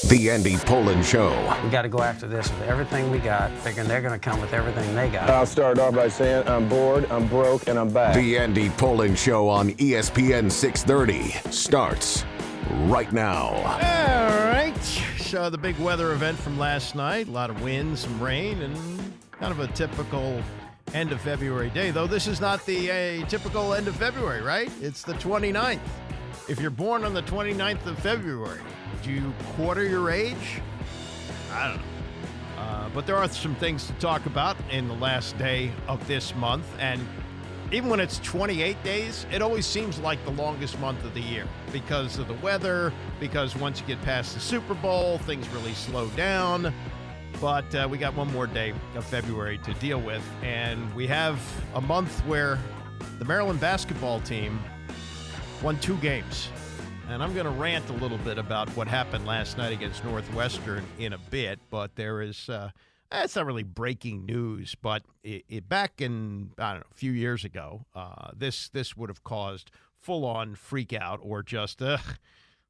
The Andy Pollin Show. We got to go after this with everything we got, thinking they're going to come with everything they got. I'll start off by saying I'm bored, I'm broke, and I'm back. The Andy Pollin Show on ESPN 630 starts right now. All right. So the big weather event from last night, a lot of wind, some rain, and kind of a typical end of February day, though this is not the typical end of February, right? It's the 29th. If you're born on the 29th of February, do you quarter your age? I don't know. But there are some things to talk about in the last day of this month. And even when it's 28 days, it always seems like the longest month of the year because of the weather, because once you get past the Super Bowl, things really slow down. But we got one more day of February to deal with. And we have a month where the Maryland basketball team won 2 games. And I'm going to rant a little bit about what happened last night against Northwestern in a bit, but there is, it's not really breaking news, but back in, I don't know, a few years ago, this would have caused full-on freak out or just,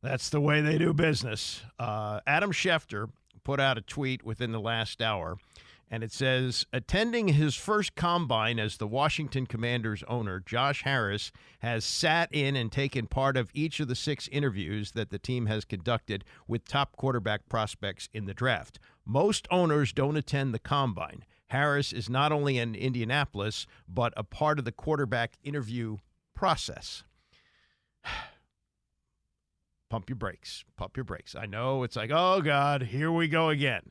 that's the way they do business. Adam Schefter put out a tweet within the last hour, and it says, attending his first combine as the Washington Commanders owner, Josh Harris has sat in and taken part of each of the 6 interviews that the team has conducted with top quarterback prospects in the draft. Most owners don't attend the combine. Harris is not only in Indianapolis, but a part of the quarterback interview process. Pump your brakes. Pump your brakes. I know it's like, oh, God, here we go again.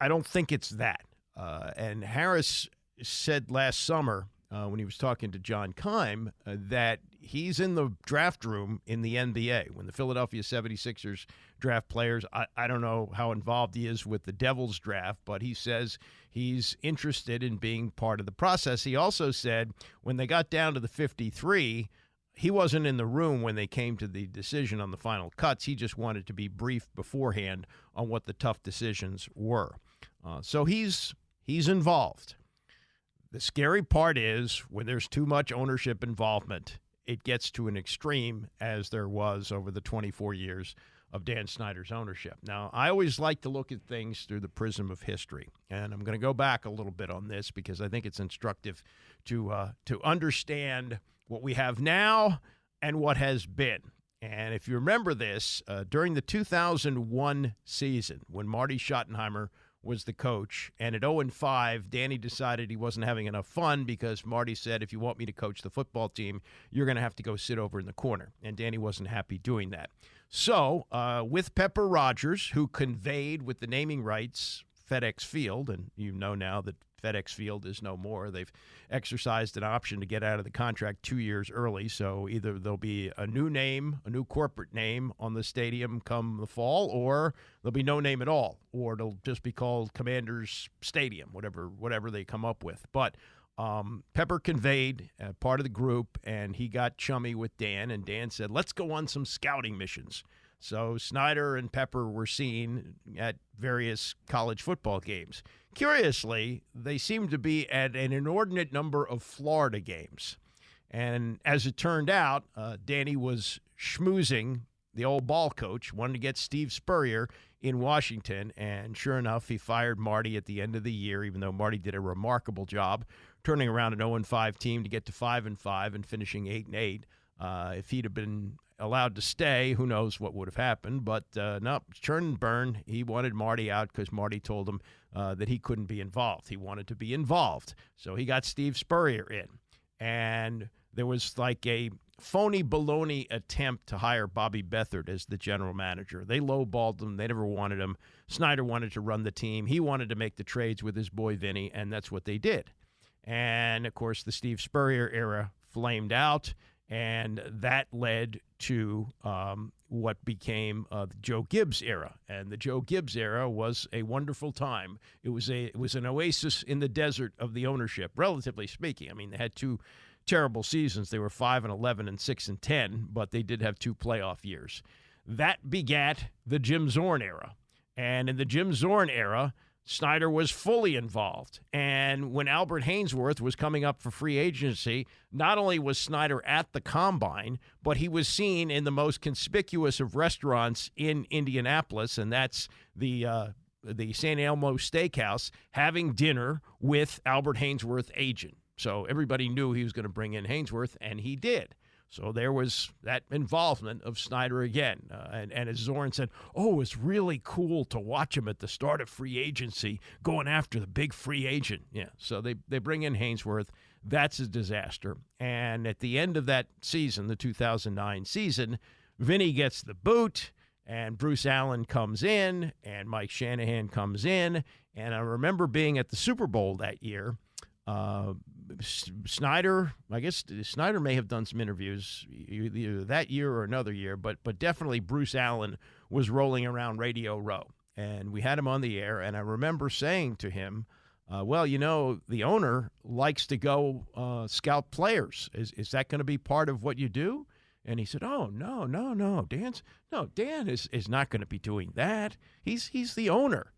I don't think it's that. And Harris said last summer when he was talking to John Keim that he's in the draft room in the NBA. When the Philadelphia 76ers draft players, I don't know how involved he is with the Devils draft, but he says he's interested in being part of the process. He also said when they got down to the 53, he wasn't in the room when they came to the decision on the final cuts. He just wanted to be briefed beforehand on what the tough decisions were. So he's involved. The scary part is when there's too much ownership involvement, it gets to an extreme as there was over the 24 years of Dan Snyder's ownership. Now, I always like to look at things through the prism of history, and I'm going to go back a little bit on this because I think it's instructive to understand what we have now and what has been. And if you remember this, during the 2001 season, when Marty Schottenheimer was the coach, and at 0-5, Danny decided he wasn't having enough fun because Marty said, if you want me to coach the football team, you're going to have to go sit over in the corner. And Danny wasn't happy doing that. So with Pepper Rogers, who conveyed with the naming rights FedEx Field, and you know now that FedEx Field is no more. They've exercised an option to get out of the contract 2 years early, so either there'll be a new name, a new corporate name on the stadium come the fall, or there'll be no name at all, or it'll just be called Commanders Stadium, whatever they come up with. But Pepper conveyed part of the group, and he got chummy with Dan, and Dan said, let's go on some scouting missions. So Snyder and Pepper were seen at various college football games. Curiously, they seemed to be at an inordinate number of Florida games. And as it turned out, Danny was schmoozing the old ball coach, wanted to get Steve Spurrier in Washington, and sure enough, he fired Marty at the end of the year, even though Marty did a remarkable job turning around an 0-5 team to get to 5-5 and finishing 8-8. If he'd have been allowed to stay, who knows what would have happened. But no, churn and burn. He wanted Marty out because Marty told him that he couldn't be involved. He wanted to be involved. So he got Steve Spurrier in. And there was like a phony baloney attempt to hire Bobby Beathard as the general manager. They lowballed him. They never wanted him. Snyder wanted to run the team. He wanted to make the trades with his boy Vinny, and that's what they did. And, of course, the Steve Spurrier era flamed out, and that led to what became the Joe Gibbs era. And the Joe Gibbs era was a wonderful time. It was an oasis in the desert of the ownership, relatively speaking. I mean, they had 2 terrible seasons. They were 5-11 and 6-10, but they did have 2 playoff years. That begat the Jim Zorn era. And in the Jim Zorn era, Snyder was fully involved. And when Albert Haynesworth was coming up for free agency, not only was Snyder at the Combine, but he was seen in the most conspicuous of restaurants in Indianapolis, and that's the St. Elmo Steakhouse, having dinner with Albert Haynesworth's agent. So everybody knew he was going to bring in Haynesworth, and he did. So there was that involvement of Snyder again. And as Zoran said, it's really cool to watch him at the start of free agency going after the big free agent. Yeah, so they bring in Haynesworth. That's a disaster. And at the end of that season, the 2009 season, Vinny gets the boot, and Bruce Allen comes in, and Mike Shanahan comes in. And I remember being at the Super Bowl that year. Snyder may have done some interviews either that year or another year, but definitely Bruce Allen was rolling around Radio Row, and we had him on the air, and I remember saying to him, the owner likes to go scout players. Is that going to be part of what you do? And he said, oh, no, Dan is not going to be doing that. He's the owner.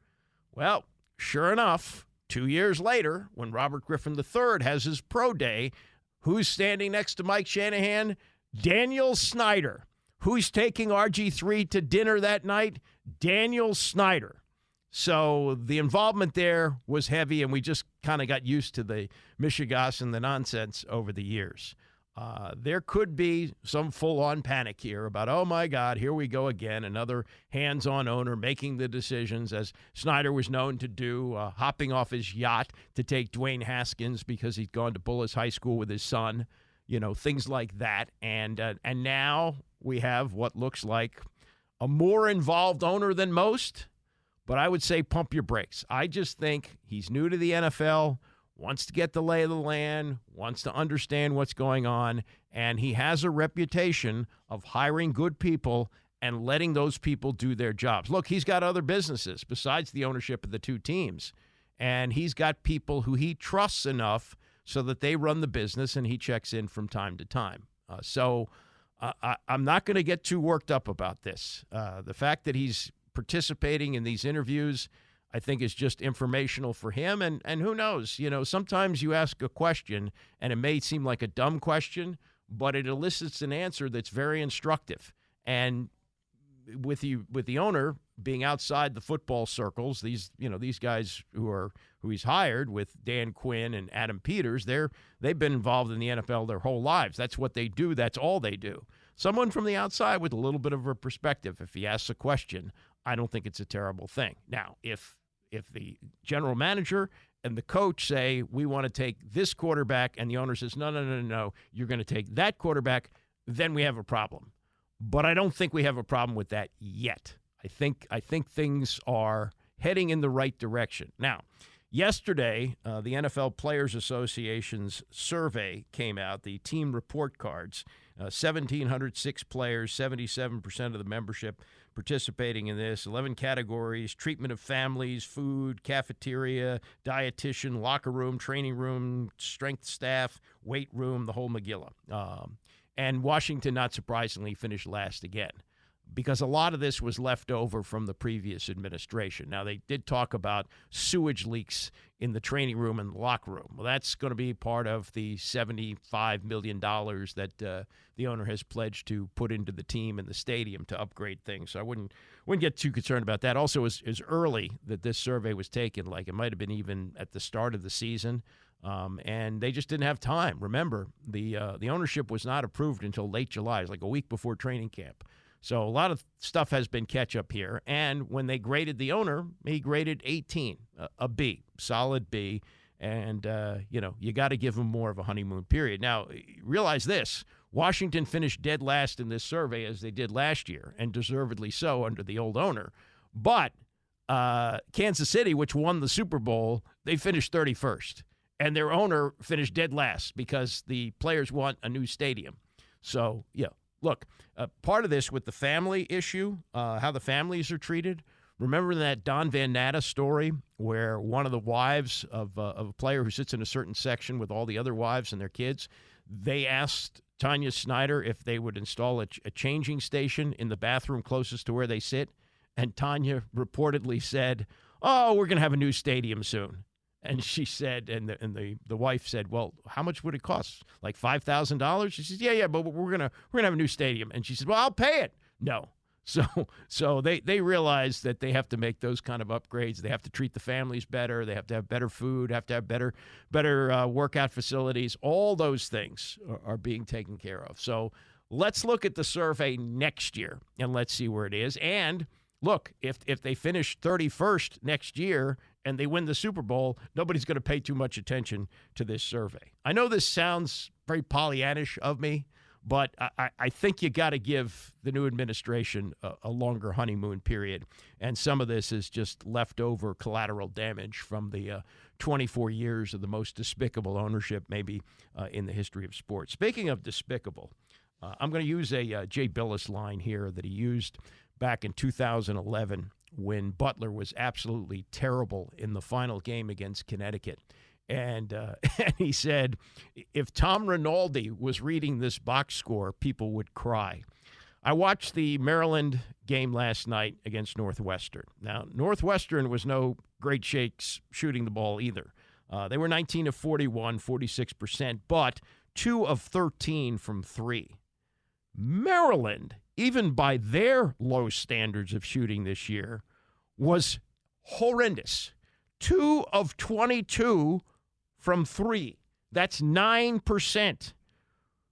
Well, sure enough, 2 years later, when Robert Griffin III has his pro day, who's standing next to Mike Shanahan? Daniel Snyder. Who's taking RG3 to dinner that night? Daniel Snyder. So the involvement there was heavy, and we just kind of got used to the mishigas and the nonsense over the years. There could be some full-on panic here about, oh, my God, here we go again, another hands-on owner making the decisions, as Snyder was known to do, hopping off his yacht to take Dwayne Haskins because he'd gone to Bullis High School with his son, things like that. And now we have what looks like a more involved owner than most, but I would say pump your brakes. I just think he's new to the NFL, wants to get the lay of the land, wants to understand what's going on, and he has a reputation of hiring good people and letting those people do their jobs. Look, he's got other businesses besides the ownership of the two teams, and he's got people who he trusts enough so that they run the business, and he checks in from time to time. I'm not going to get too worked up about this. The fact that he's participating in these interviews, I think, is just informational for him. And who knows? Sometimes you ask a question and it may seem like a dumb question, but it elicits an answer that's very instructive. And with the owner being outside the football circles, these guys who he's hired with Dan Quinn and Adam Peters, they've been involved in the NFL their whole lives. That's what they do. That's all they do. Someone from the outside with a little bit of a perspective, if he asks a question, I don't think it's a terrible thing. Now, if the general manager and the coach say, we want to take this quarterback, and the owner says, no, you're going to take that quarterback, then we have a problem. But I don't think we have a problem with that yet. I think things are heading in the right direction. Now, yesterday, the NFL Players Association's survey came out, the team report cards. 1,706 players, 77% of the membership participating in this, 11 categories: treatment of families, food, cafeteria, dietitian, locker room, training room, strength staff, weight room, the whole Megillah. And Washington, not surprisingly, finished last again, because a lot of this was left over from the previous administration. Now, they did talk about sewage leaks in the training room and the locker room. Well, that's going to be part of the $75 million that the owner has pledged to put into the team and the stadium to upgrade things. So I wouldn't get too concerned about that. Also, as early that this survey was taken, like it might have been even at the start of the season, and they just didn't have time. Remember, the ownership was not approved until late July. It was like a week before training camp. So a lot of stuff has been catch-up here. And when they graded the owner, he graded 18, a B, solid B. And, you got to give him more of a honeymoon period. Now, realize this. Washington finished dead last in this survey, as they did last year, and deservedly so under the old owner. But Kansas City, which won the Super Bowl, they finished 31st. And their owner finished dead last because the players want a new stadium. So, yeah. Look, part of this with the family issue, how the families are treated. Remember that Don Van Natta story where one of the wives of a player who sits in a certain section with all the other wives and their kids, they asked Tanya Snyder if they would install a changing station in the bathroom closest to where they sit. And Tanya reportedly said, oh, we're going to have a new stadium soon. And she said, and the wife said, well, how much would it cost? Like $5,000? She says, yeah, but we're gonna have a new stadium. And she said, well, I'll pay it. No. So they realize that they have to make those kind of upgrades. They have to treat the families better. They have to have better food. Have to have better workout facilities. All those things are being taken care of. So let's look at the survey next year and let's see where it is. And look, if they finish 31st next year and they win the Super Bowl, nobody's going to pay too much attention to this survey. I know this sounds very Pollyannish of me, but I think you got to give the new administration a longer honeymoon period. And some of this is just leftover collateral damage from the 24 years of the most despicable ownership maybe in the history of sports. Speaking of despicable, I'm going to use a Jay Billis line here that he used back in 2011 when Butler was absolutely terrible in the final game against Connecticut. And he said, if Tom Rinaldi was reading this box score, people would cry. I watched the Maryland game last night against Northwestern. Now, Northwestern was no great shakes shooting the ball either. They were 19 of 41, 46%, but 2 of 13 from 3. Maryland, even by their low standards of shooting this year, was horrendous. 2 of 22 from 3. That's 9%.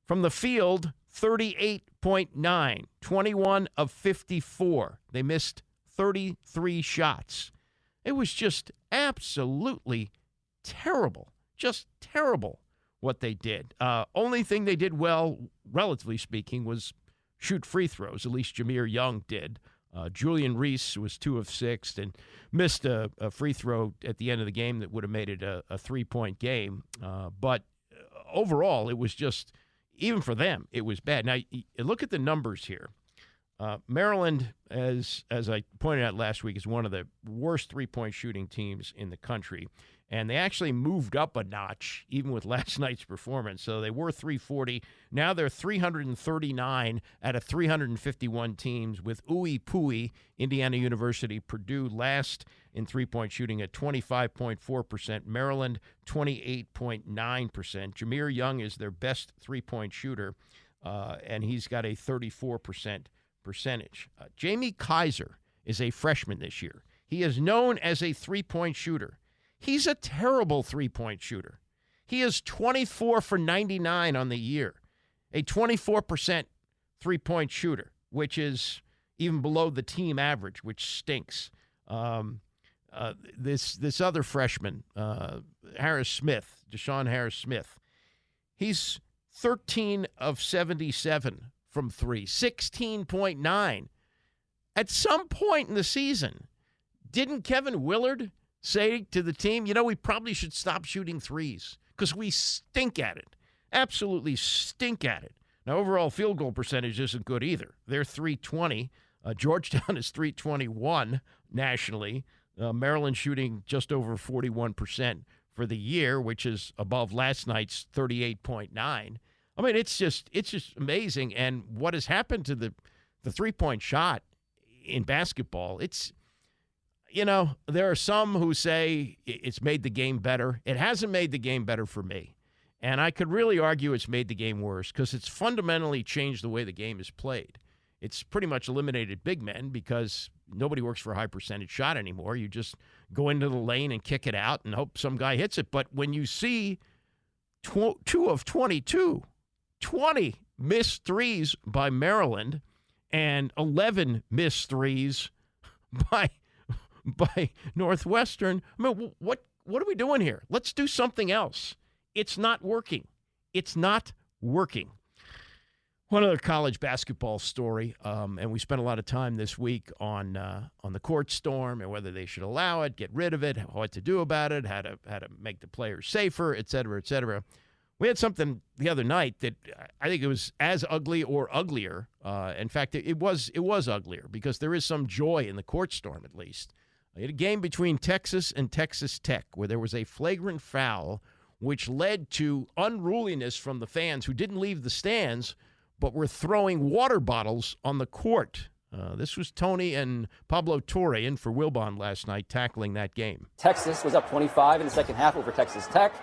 From the field, 38.9. 21 of 54. They missed 33 shots. It was just absolutely terrible. Just terrible what they did. Only thing they did well, relatively speaking, was shoot free throws. At least Jameer Young did. Julian Reese was 2 of 6 and missed a free throw at the end of the game that would have made it a 3-point game. But overall, it was just, even for them, it was bad. Now, look at the numbers here. Maryland, as I pointed out last week, is one of the worst three-point shooting teams in the country. And they actually moved up a notch, even with last night's performance. So they were 340. Now they're 339 out of 351 teams, with Ooey Pooey, Indiana University, Purdue last in three-point shooting at 25.4%. Maryland, 28.9%. Jameer Young is their best three-point shooter, and he's got a 34% percentage. Jamie Kaiser is a freshman this year. He is known as a three-point shooter. He's a terrible three-point shooter. He is 24 for 99 on the year, a 24% three-point shooter, which is even below the team average, which stinks. This other freshman, Deshaun Harris-Smith, he's 13 of 77 from 3, 16.9. At some point in the season, didn't Kevin Willard say to the team, we probably should stop shooting threes because we stink at it, absolutely stink at it. Now, overall field goal percentage isn't good either. They're 320. Georgetown is 321 nationally. Maryland shooting just over 41% for the year, which is above last night's 38.9. I mean, it's just amazing. And what has happened to the three-point shot in basketball, there are some who say it's made the game better. It hasn't made the game better for me. And I could really argue it's made the game worse because it's fundamentally changed the way the game is played. It's pretty much eliminated big men because nobody works for a high percentage shot anymore. You just go into the lane and kick it out and hope some guy hits it. But when you see 2 of 22, 20 missed threes by Maryland and 11 missed threes by Northwestern. I mean, what are we doing here? Let's do something else. It's not working. It's not working. One other college basketball story, and we spent a lot of time this week on the court storm and whether they should allow it, get rid of it, what to do about it, how to make the players safer, et cetera, et cetera. We had something the other night that I think it was as ugly or uglier. In fact, it was uglier because there is some joy in the court storm, at least. We had a game between Texas and Texas Tech where there was a flagrant foul which led to unruliness from the fans who didn't leave the stands but were throwing water bottles on the court. This was Tony and Pablo Torre in for Wilbon last night tackling that game. Texas was up 25 in the second half over Texas Tech.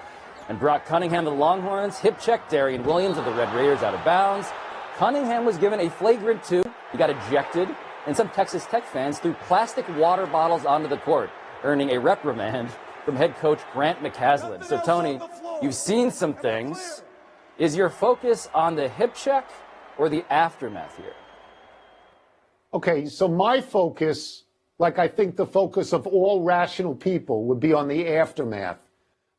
And Brock Cunningham of the Longhorns hip checked Darian Williams of the Red Raiders out of bounds. Cunningham was given a flagrant 2. He got ejected. And some Texas Tech fans threw plastic water bottles onto the court, earning a reprimand from head coach Grant McCaslin. So, Tony, you've seen some things. Is your focus on the hip check or the aftermath here? Okay, so my focus, like I think the focus of all rational people, would be on the aftermath.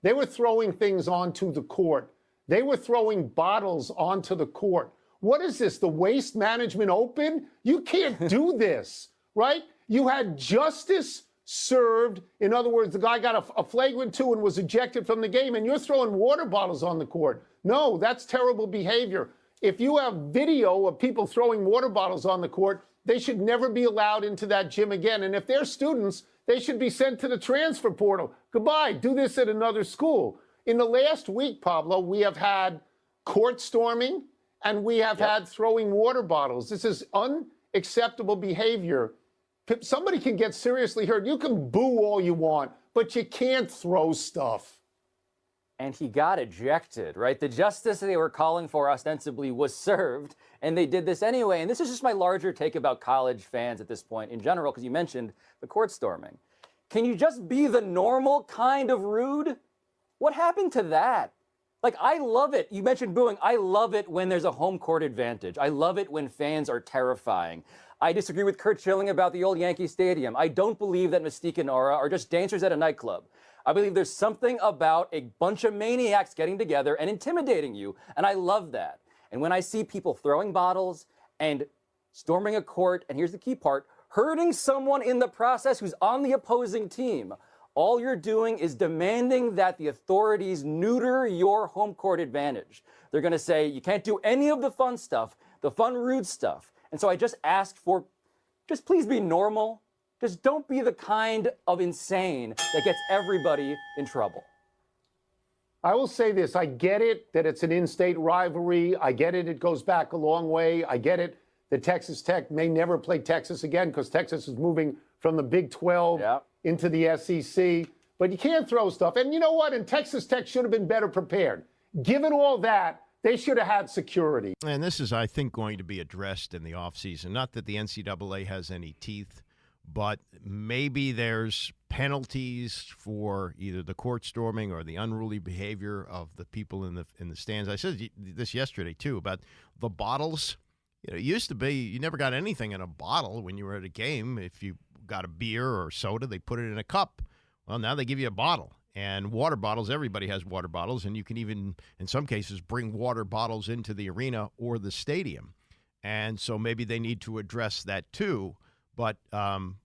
They were throwing things onto the court. They were throwing bottles onto the court. What is this, the Waste Management Open? You can't do this, right? You had justice served. In other words, the guy got a flagrant 2 and was ejected from the game, and you're throwing water bottles on the court. No, that's terrible behavior. If you have video of people throwing water bottles on the court, they should never be allowed into that gym again. And if they're students, they should be sent to the transfer portal. Goodbye. Do this at another school. In the last week, Pablo, we have had court storming and we have had throwing water bottles. This is unacceptable behavior. Somebody can get seriously hurt. You can boo all you want, but you can't throw stuff. And he got ejected, right? The justice they were calling for ostensibly was served, and they did this anyway. And this is just my larger take about college fans at this point in general, because you mentioned the court storming. Can you just be the normal kind of rude? What happened to that? Like, I love it. You mentioned booing. I love it when there's a home court advantage. I love it when fans are terrifying. I disagree with Kurt Schilling about the old Yankee Stadium. I don't believe that Mystique and Aura are just dancers at a nightclub. I believe there's something about a bunch of maniacs getting together and intimidating you, and I love that. And when I see people throwing bottles and storming a court, and here's the key part, hurting someone in the process who's on the opposing team, all you're doing is demanding that the authorities neuter your home court advantage. They're going to say, you can't do any of the fun stuff, the fun, rude stuff. And so I just asked for, just please be normal. Just don't be the kind of insane that gets everybody in trouble. I will say this. I get it that it's an in-state rivalry. I get it. It goes back a long way. I get it that Texas Tech may never play Texas again because Texas is moving from the Big 12 into the SEC. But you can't throw stuff. And you know what? And Texas Tech should have been better prepared. Given all that, they should have had security. And this is, I think, going to be addressed in the offseason. Not that the NCAA has any teeth, but maybe there's penalties for either the court storming or the unruly behavior of the people in the stands. I said this yesterday, too, about the bottles. You know, it used to be you never got anything in a bottle when you were at a game. If you got a beer or soda, they put it in a cup. Well, now they give you a bottle. And water bottles, everybody has water bottles, and you can even, in some cases, bring water bottles into the arena or the stadium. And so maybe they need to address that, too. But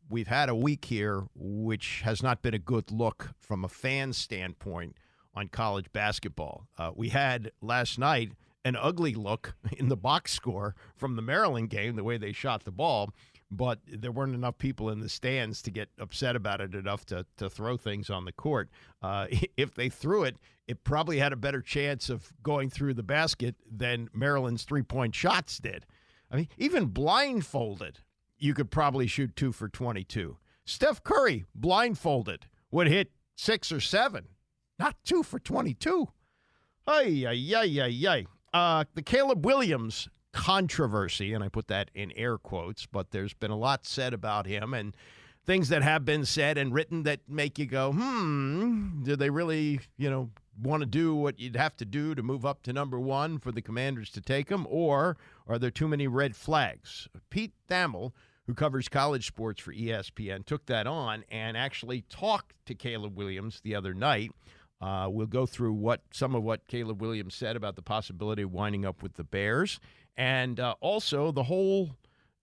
we've had a week here which has not been a good look from a fan standpoint on college basketball. We had last night an ugly look in the box score from the Maryland game, the way they shot the ball, but there weren't enough people in the stands to get upset about it enough to throw things on the court. If they threw it, it probably had a better chance of going through the basket than Maryland's three-point shots did. I mean, even blindfolded, you could probably shoot 2 for 22. Steph Curry, blindfolded, would hit 6 or 7, not 2 for 22. The Caleb Williams controversy, and I put that in air quotes, but there's been a lot said about him and things that have been said and written that make you go, do they really, want to do what you'd have to do to move up to number 1 for the Commanders to take him, or are there too many red flags? Pete Thamel, who covers college sports for ESPN, took that on and actually talked to Caleb Williams the other night. We'll go through some of what Caleb Williams said about the possibility of winding up with the Bears, and also the whole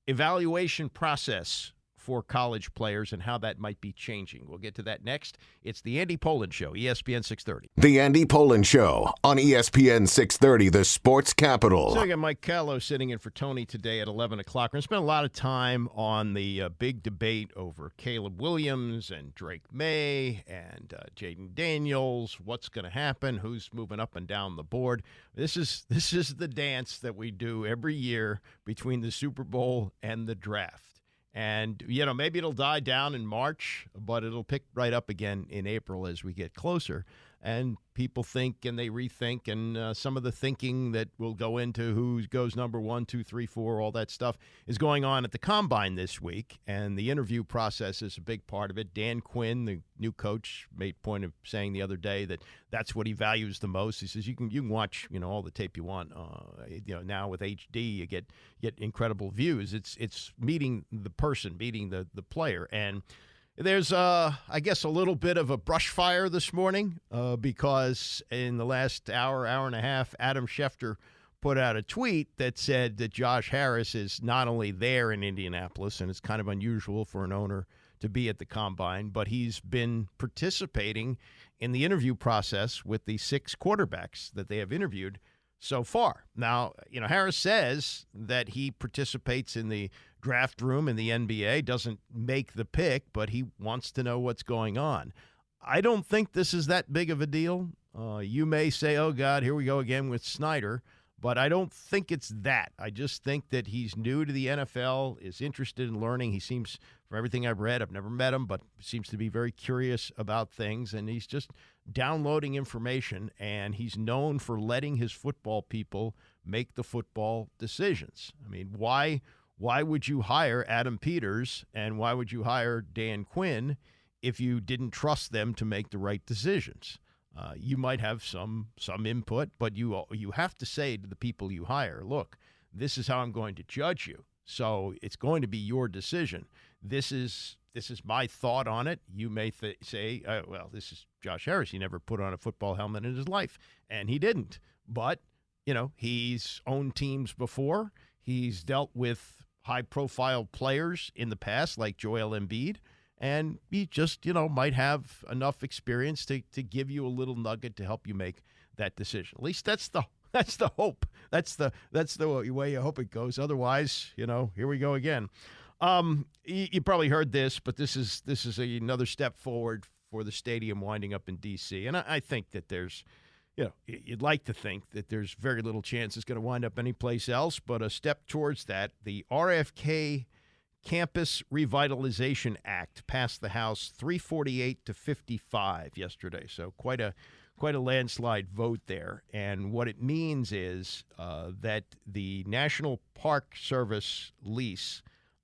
evaluation process for college players and how that might be changing. We'll get to that next. It's the Andy Pollin Show, ESPN 630. The Andy Pollin Show on ESPN 630, the sports capital. So I got Mike Callow sitting in for Tony today at 11 o'clock. We're going to spend a lot of time on the big debate over Caleb Williams and Drake May and Jaden Daniels. What's going to happen? Who's moving up and down the board? This is the dance that we do every year between the Super Bowl and the draft. And, maybe it'll die down in March, but it'll pick right up again in April as we get closer. And people think and they rethink, and some of the thinking that will go into who goes number 1, 2, 3, 4, all that stuff is going on at the Combine this week. And the interview process is a big part of it. Dan Quinn, the new coach, made point of saying the other day that that's what he values the most. He says you can watch all the tape you want. Now with HD you get incredible views. It's meeting the person, meeting the player. And there's, I guess, a little bit of a brush fire this morning because in the last hour and a half, Adam Schefter put out a tweet that said that Josh Harris is not only there in Indianapolis, and it's kind of unusual for an owner to be at the Combine, but he's been participating in the interview process with the 6 quarterbacks that they have interviewed so far. Now, Harris says that he participates in the draft room in the NBA, doesn't make the pick, but he wants to know what's going on. I don't think this is that big of a deal. You may say, oh, God, here we go again with Snyder, but I don't think it's that. I just think that he's new to the NFL, is interested in learning. He seems, from everything I've read, I've never met him, but seems to be very curious about things, and he's just downloading information, and he's known for letting his football people make the football decisions. I mean, why would you hire Adam Peters and why would you hire Dan Quinn if you didn't trust them to make the right decisions? You might have some input, but you have to say to the people you hire, look, this is how I'm going to judge you. So it's going to be your decision. This is my thought on it. You may say, well, this is Josh Harris. He never put on a football helmet in his life, and he didn't. But, he's owned teams before. He's dealt with high-profile players in the past, like Joel Embiid, and he just, might have enough experience to give you a little nugget to help you make that decision. At least that's the hope. That's the way you hope it goes. Otherwise, here we go again. You probably heard this, but this is another step forward for the stadium winding up in D.C., and I think that there's, you'd like to think that there's very little chance it's going to wind up anyplace else, but a step towards that. The RFK Campus Revitalization Act passed the House 348 to 55 yesterday, so quite a landslide vote there. And what it means is that the National Park Service lease,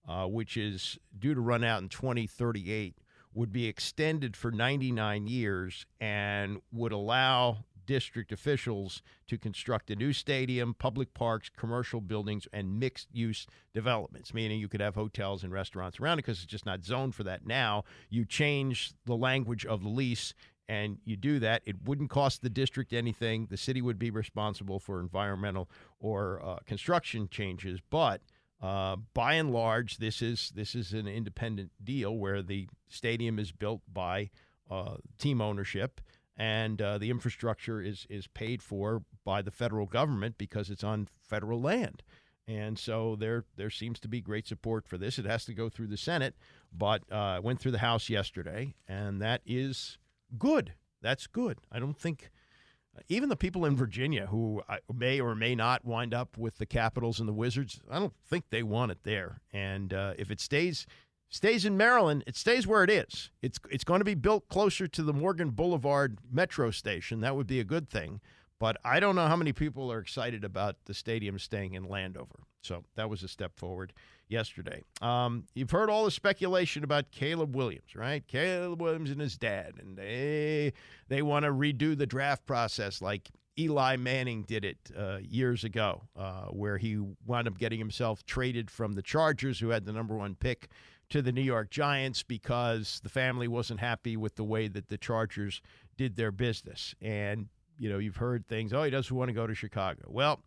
which is due to run out in 2038, would be extended for 99 years and would allow district officials to construct a new stadium, public parks, commercial buildings, and mixed-use developments, meaning you could have hotels and restaurants around it because it's just not zoned for that now. You change the language of the lease and you do that. It wouldn't cost the district anything. The city would be responsible for environmental or construction changes, but by and large, this is an independent deal where the stadium is built by team ownership, and the infrastructure is paid for by the federal government because it's on federal land. And so there seems to be great support for this. It has to go through the Senate, but it went through the House yesterday, and that is good. That's good. I don't think even the people in Virginia who may or may not wind up with the Capitals and the Wizards, I don't think they want it there. And if it stays in Maryland, it stays where it is. It's going to be built closer to the Morgan Boulevard metro station. That would be a good thing. But I don't know how many people are excited about the stadium staying in Landover. So that was a step forward yesterday. You've heard all the speculation about Caleb Williams, right? Caleb Williams and his dad. And they want to redo the draft process like Eli Manning did it years ago, where he wound up getting himself traded from the Chargers, who had the number 1 pick, to the New York Giants because the family wasn't happy with the way that the Chargers did their business. And, you've heard things, he doesn't want to go to Chicago. Well,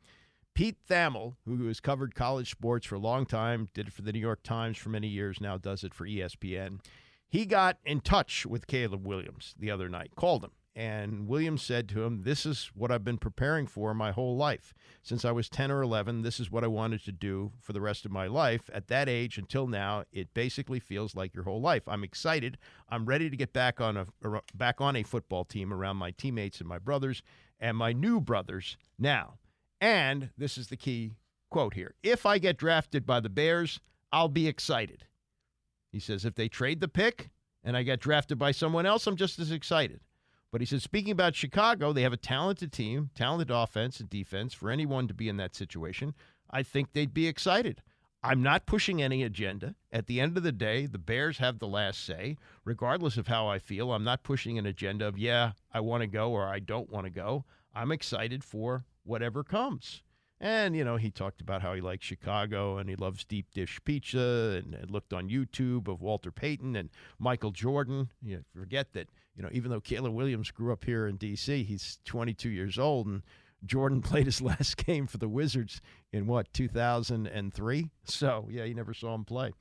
Pete Thamel, who has covered college sports for a long time, did it for the New York Times for many years, now does it for ESPN. He got in touch with Caleb Williams the other night, called him. And Williams said to him, this is what I've been preparing for my whole life. Since I was 10 or 11, this is what I wanted to do for the rest of my life. At that age until now, it basically feels like your whole life. I'm excited. I'm ready to get back on a football team around my teammates and my brothers and my new brothers now. And this is the key quote here. If I get drafted by the Bears, I'll be excited. He says, if they trade the pick and I get drafted by someone else, I'm just as excited. But he said, speaking about Chicago, they have a talented team, talented offense and defense. For anyone to be in that situation, I think they'd be excited. I'm not pushing any agenda. At the end of the day, the Bears have the last say. Regardless of how I feel, I'm not pushing an agenda of, yeah, I want to go or I don't want to go. I'm excited for whatever comes. And, you know, he talked about how he likes Chicago and he loves deep dish pizza and looked on YouTube of Walter Payton and Michael Jordan. You forget that, you know, even though Caleb Williams grew up here in D.C., he's 22 years old, and Jordan played his last game for the Wizards in, 2003? So, yeah, he never saw him play.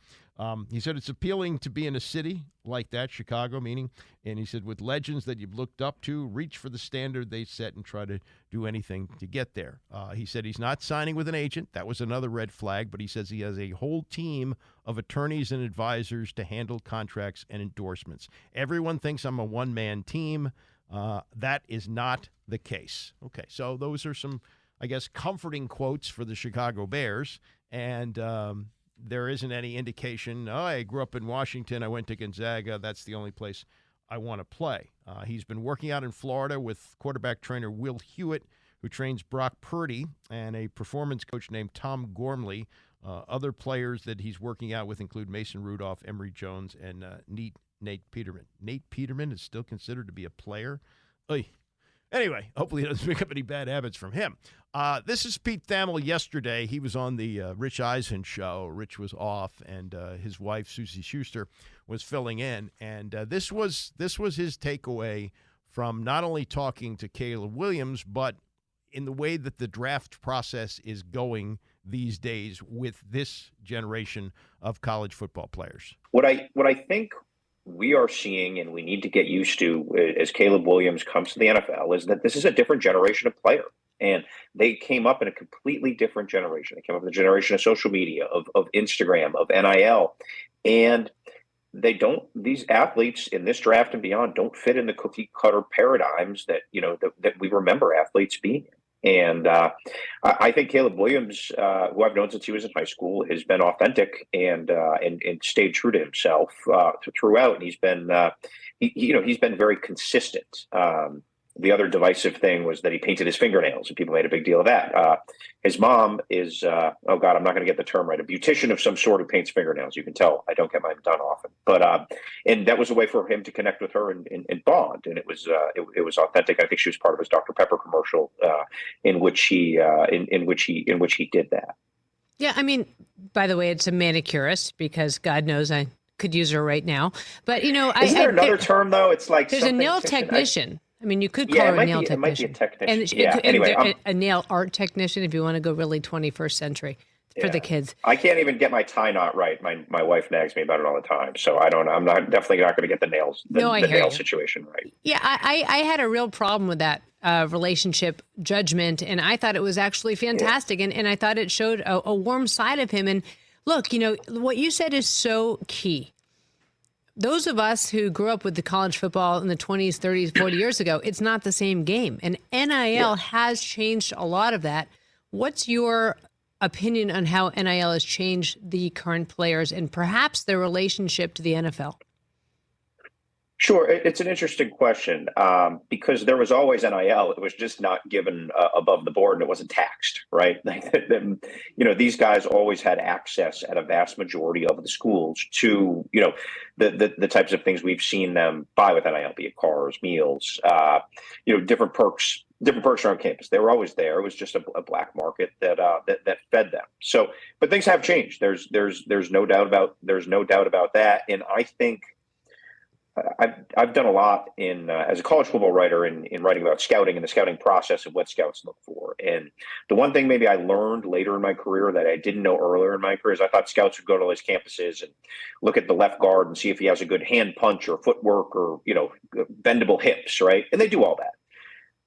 He said it's appealing to be in a city like that, Chicago meaning, and he said with legends that you've looked up to, reach for the standard they set and try to do anything to get there. He said he's not signing with an agent. That was another red flag, but he says he has a whole team of attorneys and advisors to handle contracts and endorsements. Everyone thinks I'm a one-man team. That is not the case. Okay, so those are some, I guess, comforting quotes for the Chicago Bears, and there isn't any indication, I grew up in Washington, I went to Gonzaga, that's the only place I want to play. He's been working out in Florida with quarterback trainer Will Hewitt, who trains Brock Purdy, and a performance coach named Tom Gormley. Other players that he's working out with include Mason Rudolph, Emory Jones, and Nate Peterman. Nate Peterman is still considered to be a player. Oy. Anyway, hopefully he doesn't pick up any bad habits from him. This is Pete Thamel yesterday. He was on the Rich Eisen show. Rich was off, and his wife, Susie Schuster, was filling in. And this was his takeaway from not only talking to Caleb Williams, but in the way that the draft process is going these days with this generation of college football players. What I think we are seeing, and we need to get used to as Caleb Williams comes to the NFL, is that this is a different generation of player. And they came up in a completely different generation. They came up in the generation of social media, of Instagram, of NIL. And these athletes in this draft and beyond don't fit in the cookie cutter paradigms that, that we remember athletes being in. And I think Caleb Williams, who I've known since he was in high school, has been authentic and stayed true to himself throughout. And he's been, he's been very consistent. The other divisive thing was that he painted his fingernails, and people made a big deal of that. His mom is, I'm not going to get the term right, a beautician of some sort who paints fingernails. You can tell I don't get mine done often, but and that was a way for him to connect with her and bond, and it was authentic. I think she was part of his Dr. Pepper commercial, in which he did that. Yeah, I mean, by the way, it's a manicurist because God knows I could use her right now. But is there another term though? It's like there's a nail technician. I mean, you could call her a nail technician. It might be a technician. And anyway, a nail art technician if you want to go really 21st century for the kids. I can't even get my tie knot right. My wife nags me about it all the time. So I'm definitely not going to get the nail situation right. Yeah, I had a real problem with that relationship judgment, and I thought it was actually fantastic. Yeah. And I thought it showed a warm side of him. And look, what you said is so key. Those of us who grew up with the college football in the 20s, 30s, 40 years ago, it's not the same game. And NIL has changed a lot of that. What's your opinion on how NIL has changed the current players and perhaps their relationship to the NFL? Sure. It's an interesting question because there was always NIL. It was just not given above the board and it wasn't taxed, right? These guys always had access at a vast majority of the schools to, the types of things we've seen them buy with NIL, be it cars, meals, different perks around campus. They were always there. It was just a black market that fed them. So, but things have changed. There's no doubt about that. And I think I've done a lot in as a college football writer in writing about scouting and the scouting process and what scouts look for. And the one thing maybe I learned later in my career that I didn't know earlier in my career is I thought scouts would go to those campuses and look at the left guard and see if he has a good hand punch or footwork or, bendable hips, right? And they do all that.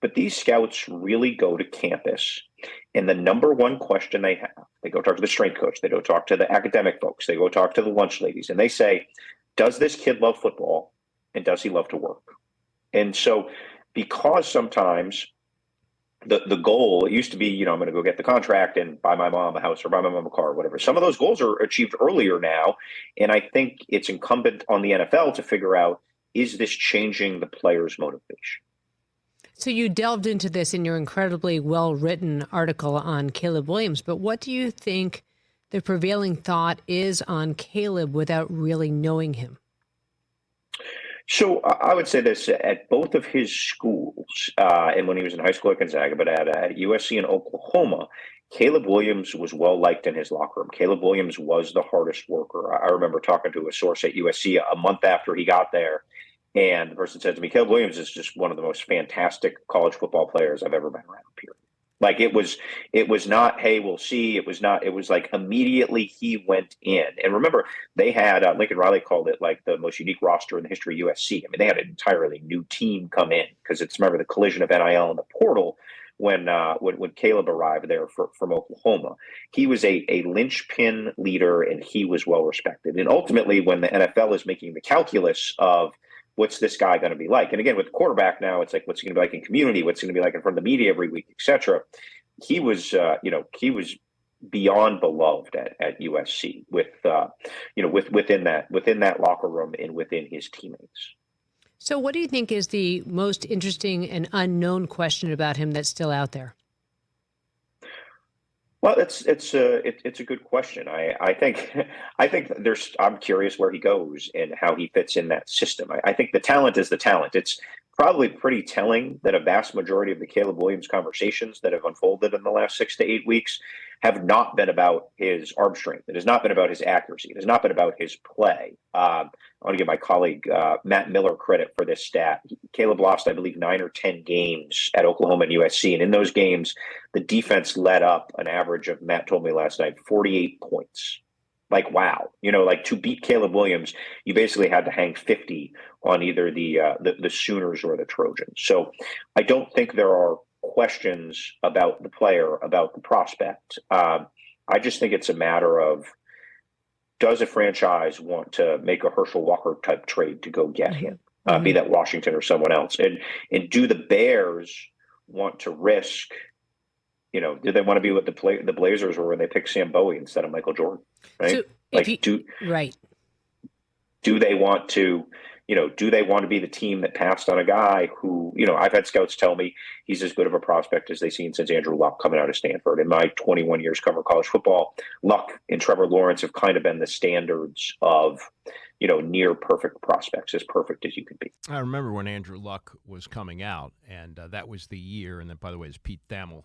But these scouts really go to campus, and the number one question they have, they go talk to the strength coach, they go talk to the academic folks, they go talk to the lunch ladies, and they say, does this kid love football, and does he love to work? And so because sometimes the goal, it used to be, I'm going to go get the contract and buy my mom a house or buy my mom a car or whatever. Some of those goals are achieved earlier now, and I think it's incumbent on the NFL to figure out, is this changing the player's motivation? So you delved into this in your incredibly well-written article on Caleb Williams, but what do you think the prevailing thought is on Caleb without really knowing him? So I would say this, at both of his schools, and when he was in high school at Gonzaga, but at USC and Oklahoma, Caleb Williams was well-liked in his locker room. Caleb Williams was the hardest worker. I remember talking to a source at USC a month after he got there, and the person said to me, Caleb Williams is just one of the most fantastic college football players I've ever been around, period. Like it was not, hey, we'll see. It was like immediately he went in. And remember, they had, Lincoln Riley called it like the most unique roster in the history of USC. I mean, they had an entirely new team come in because remember, the collision of NIL and the portal when Caleb arrived there from Oklahoma. He was a linchpin leader, and he was well respected. And ultimately, when the NFL is making the calculus of what's this guy going to be like? And again, with the quarterback now, it's like, what's he going to be like in community? What's he going to be like in front of the media every week, et cetera? He was, he was beyond beloved at USC within that locker room and within his teammates. So what do you think is the most interesting and unknown question about him that's still out there? Well, it's a good question. I think I'm curious where he goes and how he fits in that system. I think the talent is the talent. It's probably pretty telling that a vast majority of the Caleb Williams conversations that have unfolded in the last 6 to 8 weeks have not been about his arm strength. It has not been about his accuracy. It has not been about his play. I want to give my colleague Matt Miller credit for this stat. Caleb lost, I believe, 9 or 10 games at Oklahoma and USC. And in those games, the defense led up an average of, Matt told me last night, 48 points. Like, wow. Like to beat Caleb Williams, you basically had to hang 50 on either the Sooners or the Trojans. So I don't think there are questions about the player, about the prospect. I just think it's a matter of, does a franchise want to make a Herschel Walker type trade to go get him, be that Washington or someone else? And do the Bears want to risk, do they want to be what the Blazers were when they picked Sam Bowie instead of Michael Jordan? Right? Right. Do they want to, do they want to be the team that passed on a guy who, I've had scouts tell me he's as good of a prospect as they've seen since Andrew Luck coming out of Stanford. In my 21 years covering college football, Luck and Trevor Lawrence have kind of been the standards of, near perfect prospects, as perfect as you can be. I remember when Andrew Luck was coming out, and that was the year. And then, by the way, it's Pete Thamel,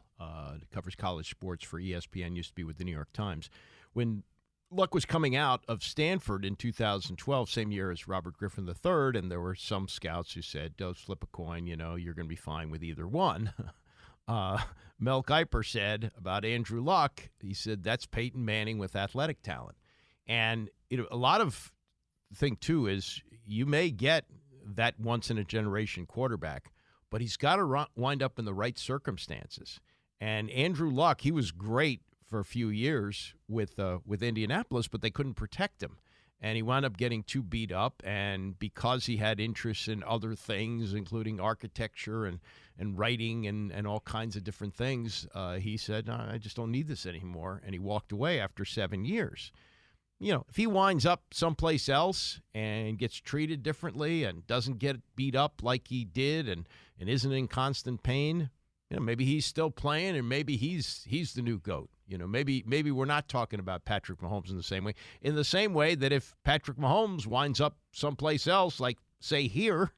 covers college sports for ESPN, used to be with the New York Times. When Luck was coming out of Stanford in 2012, same year as Robert Griffin III, and there were some scouts who said, don't flip a coin, you're going to be fine with either one. Mel Kiper said about Andrew Luck, he said, that's Peyton Manning with athletic talent. And a lot of the thing, too, is you may get that once-in-a-generation quarterback, but he's got to wind up in the right circumstances. And Andrew Luck, he was great for a few years with Indianapolis, but they couldn't protect him. And he wound up getting too beat up. And because he had interests in other things, including architecture and writing and all kinds of different things, he said, no, I just don't need this anymore. And he walked away after 7 years. If he winds up someplace else and gets treated differently and doesn't get beat up like he did and isn't in constant pain, maybe he's still playing, and maybe he's the new GOAT. Maybe we're not talking about Patrick Mahomes in the same way. In the same way that if Patrick Mahomes winds up someplace else, like say here,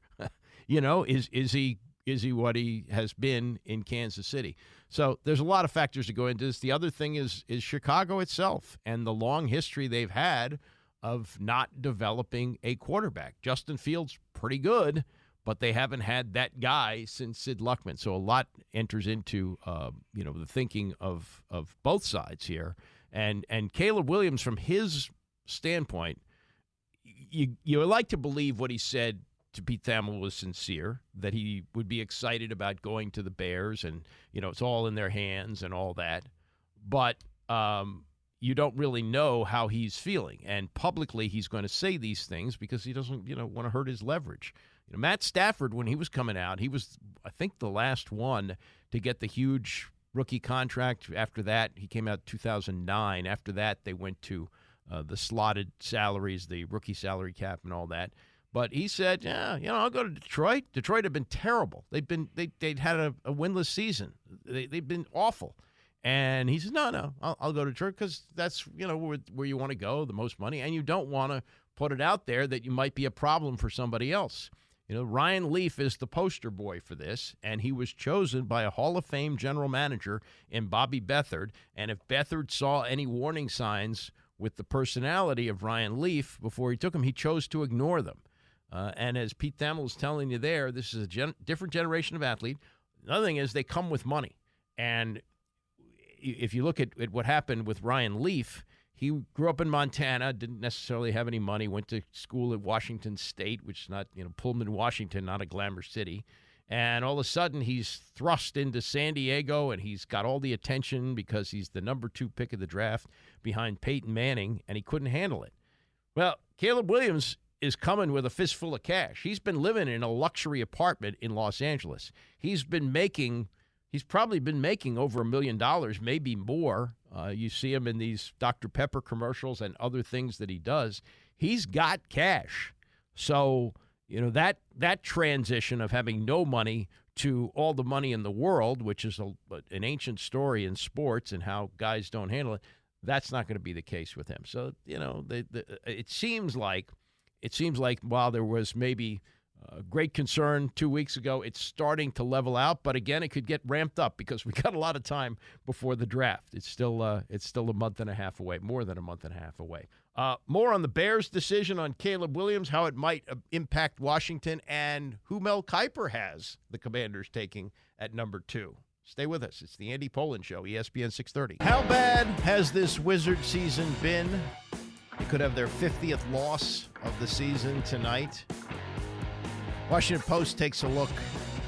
is he what he has been in Kansas City? So there's a lot of factors to go into this. The other thing is Chicago itself and the long history they've had of not developing a quarterback. Justin Fields, pretty good, but they haven't had that guy since Sid Luckman. So a lot enters into the thinking of both sides here. And Caleb Williams, from his standpoint, you would like to believe what he said to Pete Thamel was sincere, that he would be excited about going to the Bears and, it's all in their hands and all that. But you don't really know how he's feeling. And publicly, he's going to say these things because he doesn't, want to hurt his leverage. Matt Stafford, when he was coming out, he was, I think, the last one to get the huge rookie contract. After that, he came out 2009. After that, they went to the slotted salaries, the rookie salary cap and all that. But he said, I'll go to Detroit. Detroit have been terrible. They'd had a winless season. They've been awful. And he said, no, I'll go to Detroit because that's, where you want to go, the most money. And you don't want to put it out there that you might be a problem for somebody else. Ryan Leaf is the poster boy for this, and he was chosen by a Hall of Fame general manager in Bobby Beathard. And if Beathard saw any warning signs with the personality of Ryan Leaf before he took him, he chose to ignore them. And as Pete Thamel is telling you there, this is a different generation of athlete. Another thing is they come with money. And if you look at what happened with Ryan Leaf, he grew up in Montana, didn't necessarily have any money, went to school at Washington State, which is not, Pullman, Washington, not a glamour city. And all of a sudden, he's thrust into San Diego, and he's got all the attention because he's the number 2 pick of the draft behind Peyton Manning, and he couldn't handle it. Well, Caleb Williams is coming with a fistful of cash. He's been living in a luxury apartment in Los Angeles. He's probably been making over $1 million, maybe more. You see him in these Dr. Pepper commercials and other things that he does. He's got cash. So, that transition of having no money to all the money in the world, which is an ancient story in sports and how guys don't handle it, that's not going to be the case with him. So, it seems like while there was maybe great concern 2 weeks ago, it's starting to level out. But again, it could get ramped up because we got a lot of time before the draft. It's still a month and a half away, more than a month and a half away. More on the Bears' decision on Caleb Williams, how it might impact Washington, and who Mel Kiper has the Commanders taking at number 2. Stay with us. It's the Andy Pollin Show, ESPN 630. How bad has this Wizard season been? They could have their 50th loss of the season tonight. Washington Post takes a look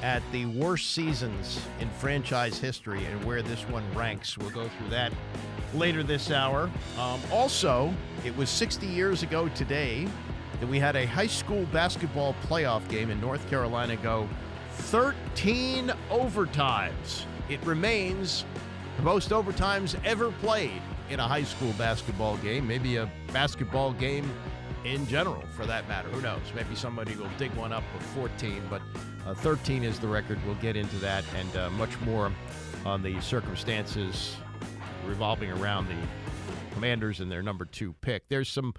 at the worst seasons in franchise history and where this one ranks. We'll go through that later this hour. Also, it was 60 years ago today that we had a high school basketball playoff game in North Carolina go 13 overtimes. It remains the most overtimes ever played in a high school basketball game, maybe a basketball game in general, for that matter. Who knows? Maybe somebody will dig one up with 14, but 13 is the record. We'll get into that and much more on the circumstances revolving around the Commanders and their number 2 pick. There's some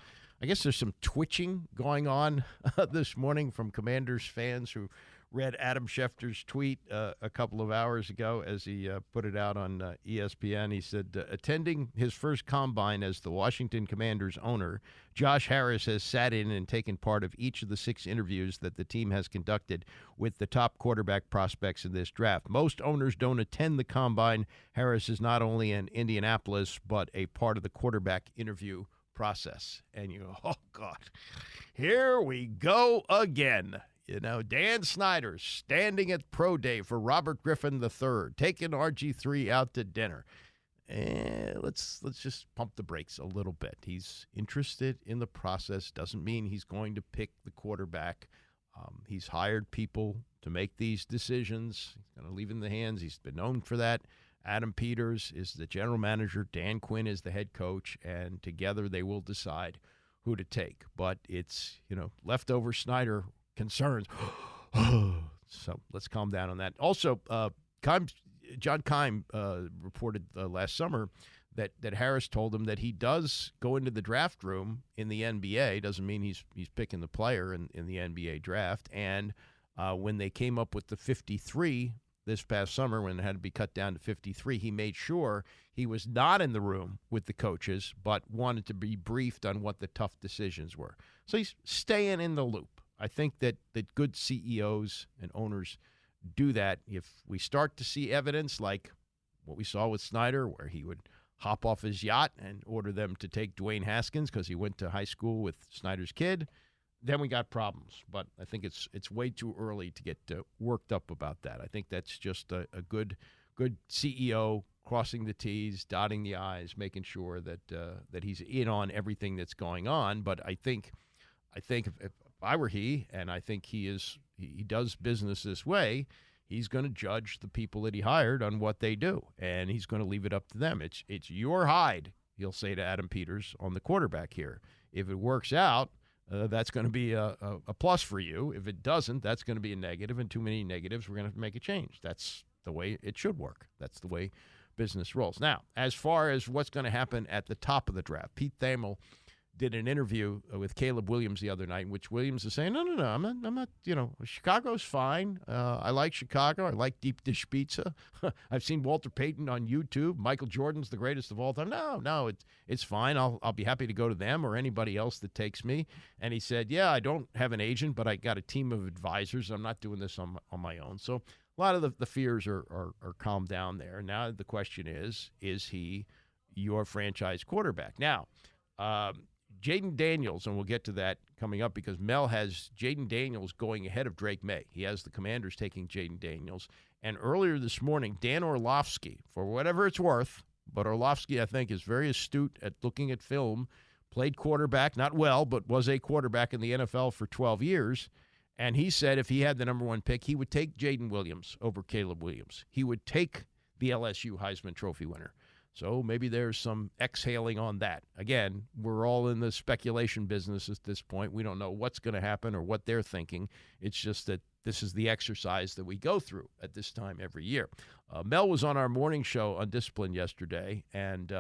twitching going on this morning from Commanders fans who read Adam Schefter's tweet a couple of hours ago as he put it out on ESPN. He said, attending his first combine as the Washington Commanders owner, Josh Harris has sat in and taken part of each of the 6 interviews that the team has conducted with the top quarterback prospects in this draft. Most owners don't attend the combine. Harris is not only in Indianapolis, but a part of the quarterback interview process. And you go, oh, God, here we go again. Dan Snyder standing at pro day for Robert Griffin III, taking RG3 out to dinner. Let's just pump the brakes a little bit. He's interested in the process. Doesn't mean he's going to pick the quarterback. He's hired people to make these decisions. He's going to leave in the hands. He's been known for that. Adam Peters is the general manager. Dan Quinn is the head coach. And together they will decide who to take. But it's, leftover Snyder concerns. So let's calm down on that. Also, John Keim reported last summer that Harris told him that he does go into the draft room in the NBA. Doesn't mean he's picking the player in the NBA draft. And when they came up with the 53 this past summer when it had to be cut down to 53. He made sure he was not in the room with the coaches, but wanted to be briefed on what the tough decisions were. So he's staying in the loop. I think that good CEOs and owners do that. If we start to see evidence like what we saw with Snyder, where he would hop off his yacht and order them to take Dwayne Haskins because he went to high school with Snyder's kid, then we got problems. But I think it's way too early to get worked up about that. I think that's just a good CEO crossing the T's, dotting the I's, making sure that he's in on everything that's going on. But I think if I were he, and I think he does business this way, he's going to judge the people that he hired on what they do, and he's going to leave it up to them. It's your hide, he'll say to Adam Peters, on the quarterback here. If it works out, that's going to be a plus for you. If it doesn't, that's going to be a negative, and too many negatives, we're going to have to make a change. That's the way it should work. That's the way business rolls. Now, as far as what's going to happen at the top of the draft, Pete Thamel did an interview with Caleb Williams the other night in which Williams is saying, no, I'm not, Chicago's fine. I like Chicago. I like deep dish pizza. I've seen Walter Payton on YouTube. Michael Jordan's the greatest of all time. No, it's fine. I'll be happy to go to them or anybody else that takes me. And he said, yeah, I don't have an agent, but I got a team of advisors. I'm not doing this on my own. So a lot of the fears are calmed down there. Now the question is he your franchise quarterback? Now, Jaden Daniels, and we'll get to that coming up because Mel has Jaden Daniels going ahead of Drake May. He has the Commanders taking Jaden Daniels. And earlier this morning, Dan Orlovsky, for whatever it's worth, but Orlovsky, I think, is very astute at looking at film, played quarterback, not well, but was a quarterback in the NFL for 12 years. And he said if he had the number one pick, he would take Jaden Williams over Caleb Williams. He would take the LSU Heisman Trophy winner. So maybe there's some exhaling on that. Again, we're all in the speculation business at this point. We don't know what's going to happen or what they're thinking. It's just that this is the exercise that we go through at this time every year. Mel was on our morning show Undisciplined yesterday, and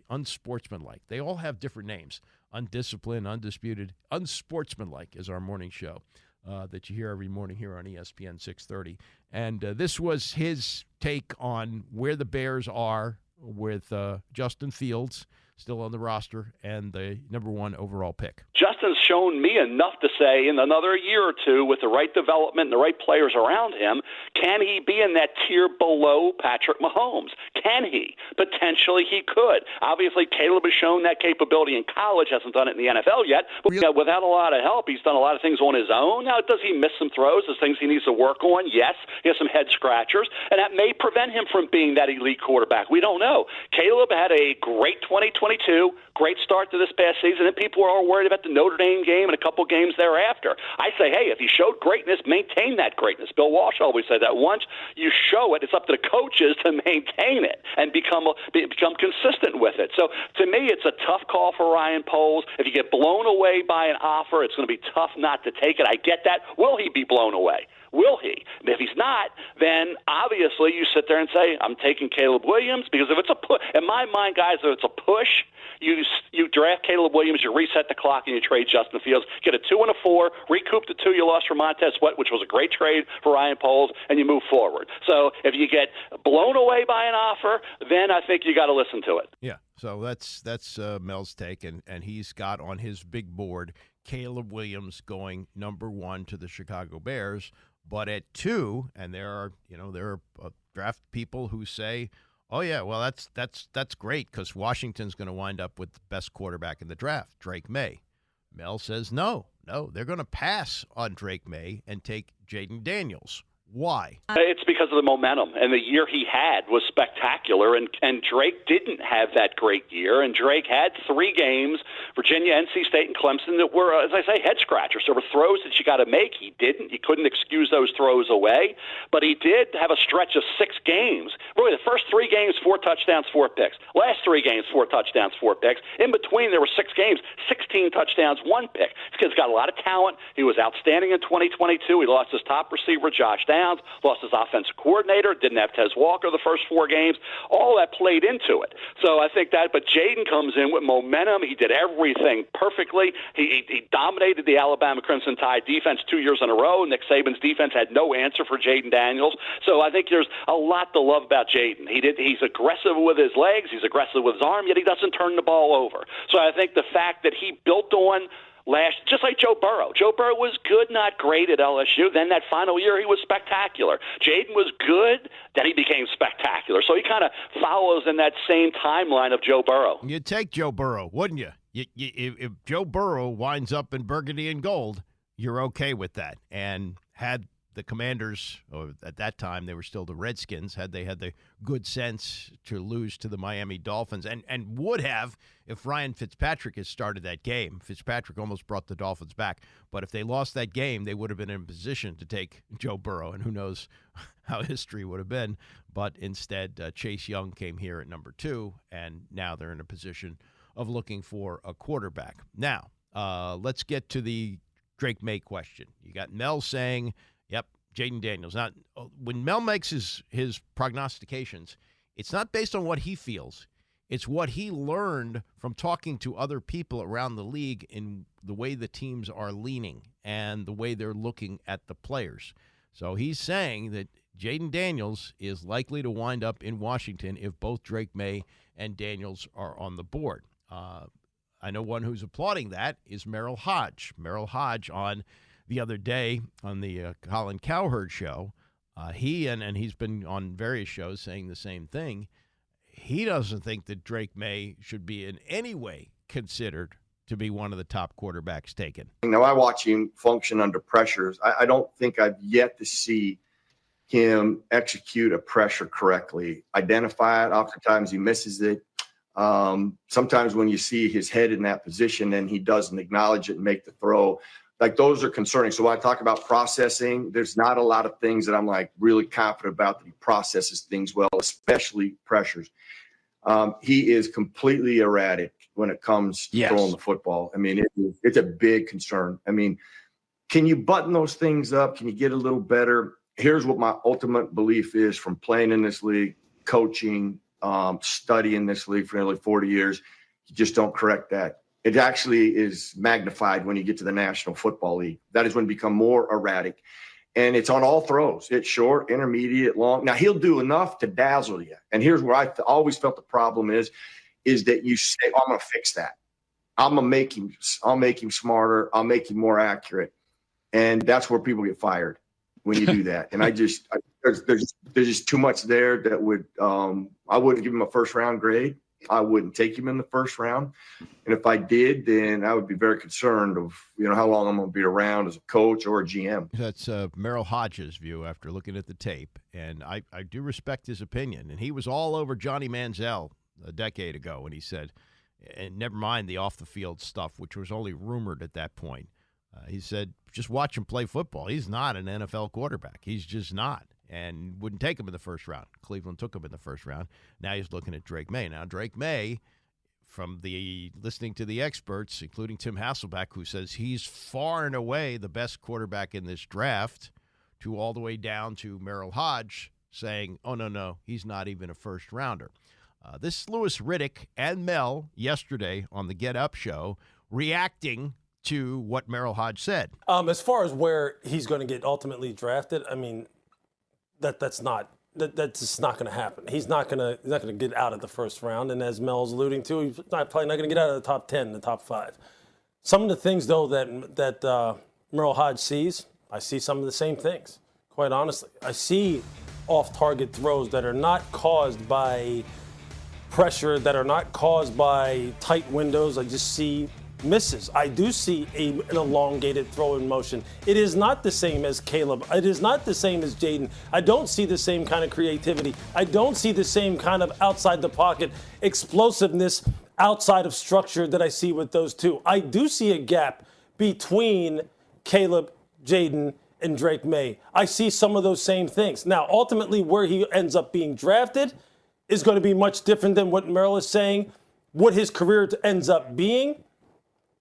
Unsportsmanlike. They all have different names. Undisciplined, Undisputed. Unsportsmanlike is our morning show that you hear every morning here on ESPN 630. And this was his take on where the Bears are with Justin Fields still on the roster and the number one overall pick. Justin's shown me enough to say in another year or two, with the right development and the right players around him, can he be in that tier below Patrick Mahomes? Can he? Potentially he could. Obviously, Caleb has shown that capability in college, hasn't done it in the NFL yet, but without a lot of help, he's done a lot of things on his own. Now, does he miss some throws? There's things he needs to work on? Yes. He has some head scratchers, and that may prevent him from being that elite quarterback. We don't know. Caleb had a great 2022, great start to this past season, and people are all worried about the Notre Dame game and a couple games thereafter. I say, hey, if he showed greatness, maintain that greatness. Bill Walsh always said that. Once you show it, it's up to the coaches to maintain it and become consistent with it. So to me, it's a tough call for Ryan Poles. If you get blown away by an offer, it's going to be tough not to take it. I get that. Will he be blown away? Will he? If he's not, then obviously you sit there and say, I'm taking Caleb Williams, because if it's a push, in my mind, guys, if it's a push, you draft Caleb Williams, you reset the clock, and you trade Justin Fields, get a 2 and a 4, recoup the 2 you lost from Montez Sweat, which was a great trade for Ryan Poles, and you move forward. So if you get blown away by an offer, then I think you got to listen to it. Yeah, so that's Mel's take, and he's got on his big board Caleb Williams going number 1 to the Chicago Bears. But at 2, and there are draft people who say, oh yeah, well that's great because Washington's going to wind up with the best quarterback in the draft, Drake May. Mel says no, they're going to pass on Drake May and take Jaden Daniels. Why? It's because of the momentum, and the year he had was spectacular, and Drake didn't have that great year, and Drake had 3 games, Virginia, NC State, and Clemson, that were, as I say, head-scratchers. There were throws that you got to make. He didn't. You couldn't excuse those throws away, but he did have a stretch of 6 games. Really, the first 3 games, 4 touchdowns, 4 picks. Last 3 games, 4 touchdowns, 4 picks. In between, there were 6 games, 16 touchdowns, 1 pick. This kid's got a lot of talent. He was outstanding in 2022. He lost his top receiver, Josh Downs. touchdowns, lost his offensive coordinator, didn't have Tez Walker the first 4 games. All that played into it. So I think that, but Jayden comes in with momentum. He did everything perfectly. He dominated the Alabama Crimson Tide defense 2 years in a row. Nick Saban's defense had no answer for Jayden Daniels. So I think there's a lot to love about Jayden. He's aggressive with his legs, he's aggressive with his arm, yet he doesn't turn the ball over. So I think the fact that he built on just like Joe Burrow. Joe Burrow was good, not great at LSU. Then that final year, he was spectacular. Jayden was good, then he became spectacular. So he kind of follows in that same timeline of Joe Burrow. You'd take Joe Burrow, wouldn't you? If Joe Burrow winds up in burgundy and gold, you're okay with that. And had the Commanders, or at that time they were still the Redskins, had they had the good sense to lose to the Miami Dolphins, and would have if Ryan Fitzpatrick had started that game. Fitzpatrick almost brought the Dolphins back, but if they lost that game, they would have been in a position to take Joe Burrow, and who knows how history would have been. But instead, Chase Young came here at number 2, and now they're in a position of looking for a quarterback. Now, let's get to the Drake May question. You got Mel saying, yep, Jayden Daniels. Now, when Mel makes his prognostications, it's not based on what he feels. It's what he learned from talking to other people around the league in the way the teams are leaning and the way they're looking at the players. So he's saying that Jayden Daniels is likely to wind up in Washington if both Drake May and Daniels are on the board. I know one who's applauding that is Merrill Hodge. Merrill Hodge on the other day on the Colin Cowherd show, and he's been on various shows saying the same thing. He doesn't think that Drake May should be in any way considered to be one of the top quarterbacks taken. Now, I watch him function under pressures. I don't think I've yet to see him execute a pressure correctly, identify it. Oftentimes he misses it. Sometimes when you see his head in that position and he doesn't acknowledge it and make the throw, like those are concerning. So when I talk about processing, there's not a lot of things that I'm like really confident about that he processes things well, especially pressures. He is completely erratic when it comes to throwing the football. I mean, it's a big concern. I mean, can you button those things up? Can you get a little better? Here's what my ultimate belief is from playing in this league, coaching, studying this league for nearly 40 years. You just don't correct that. It actually is magnified when you get to the National Football League. That is when you become more erratic. And it's on all throws. It's short, intermediate, long. Now, he'll do enough to dazzle you. And here's where I always felt the problem is that you say, oh, I'm going to fix that. I'll make him smarter. I'll make him more accurate. And that's where people get fired when you do that. And there's just too much there that would I wouldn't give him a first-round grade. I wouldn't take him in the first round. And if I did, then I would be very concerned of, how long I'm going to be around as a coach or a GM. That's Merrill Hodge's view after looking at the tape. And I do respect his opinion. And he was all over Johnny Manziel a decade ago when he said, and never mind the off-the-field stuff, which was only rumored at that point. He said, just watch him play football. He's not an NFL quarterback. He's just not. And wouldn't take him in the first round. Cleveland took him in the first round. Now he's looking at Drake May. Now, Drake May, from the listening to the experts, including Tim Hasselbeck, who says he's far and away the best quarterback in this draft, to all the way down to Merrill Hodge saying, oh, no, he's not even a first-rounder. This is Louis Riddick and Mel yesterday on the Get Up show reacting to what Merrill Hodge said. As far as where he's going to get ultimately drafted, I mean, that's just not going to happen. He's not going to get out of the first round, and as Mel's alluding to, he's probably not going to get out of the top 10, the top 5. Some of the things though that Merrill Hodge sees, I see some of the same things. Quite honestly, I see off-target throws that are not caused by pressure, that are not caused by tight windows. I just see misses. I do see an elongated throw in motion. It is not the same as Caleb. It is not the same as Jayden. I don't see the same kind of creativity. I don't see the same kind of outside the pocket explosiveness outside of structure that I see with those two. I do see a gap between Caleb, Jayden, and Drake May. I see some of those same things. Now, ultimately, where he ends up being drafted is going to be much different than what Merrill is saying. What his career ends up being,